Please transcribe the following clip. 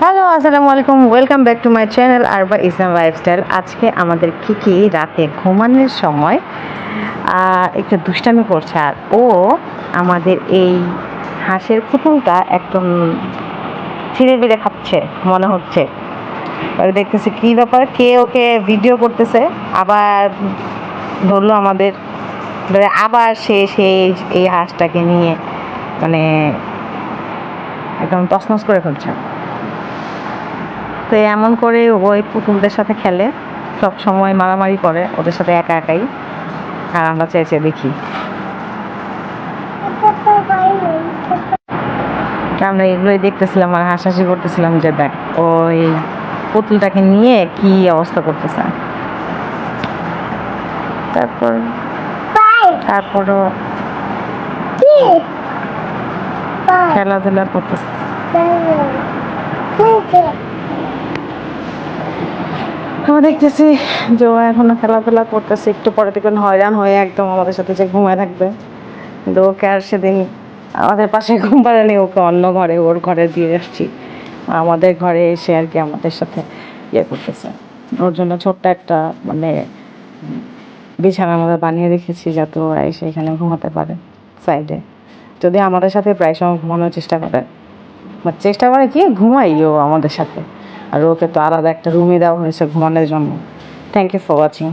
Hello, আসসালামু আলাইকুম। Welcome back to my channel Arba Islam lifestyle. আজকে আমাদের কি রাতে ঘুমানোর সময় একটু দুষ্টামি করছে, আর ও আমাদের এই হাঁসের পুতুলটা একদম ছিঁড়ে বিড়ে খাচ্ছে মনে হচ্ছে। দেখতেছি কী ব্যাপার, কে ওকে ভিডিও করতেছে, আবার ধরলো আমাদের, আবার সে সেই এই হাঁসটাকে নিয়ে মানে একদম তছনছ করে ফেলছে। তো এমন করে ওই পুতুলদের সাথে খেলে, সব সময় মারামারি করে ওদের সাথে একা একাই, আর আমরা চেয়ে দেখি। আমরা এগুলোই দেখতেছিলাম আর হাসাহাসি করতেছিলাম যে দেখ ওই পুতুলটাকে নিয়ে কি অবস্থা করতেছে। তারপরও খেলাধুলা করতেছে। আমরা দেখতেছি যে ও এখনো খেলাধুলা করতেছে, একটু পরে দেখবেন হয়রান হয়ে একদম আমাদের সাথে যে ঘুমায় থাকবে। কিন্তু ওকে আর সেদিন আমাদের পাশে ঘুম পাড়ানি, ওকে অন্য ঘরে ওর ঘরে দিয়ে আসছি। আমাদের ঘরে এসে আর কি আমাদের সাথে ইয়ে করতেছে। ওর জন্য ছোট্ট একটা বিছানার মধ্যে বানিয়ে রেখেছি যাতে ওরা এসে এখানে ঘুমাতে পারে সাইডে। যদি আমাদের সাথে প্রায় সময় ঘুমানোর চেষ্টা করে, চেষ্টা করে কি ঘুমাইও আমাদের সাথে। আর ওকে তো আলাদা একটা রুমে দেওয়া হয়েছে ঘুমানোর জন্য। Thank you for watching.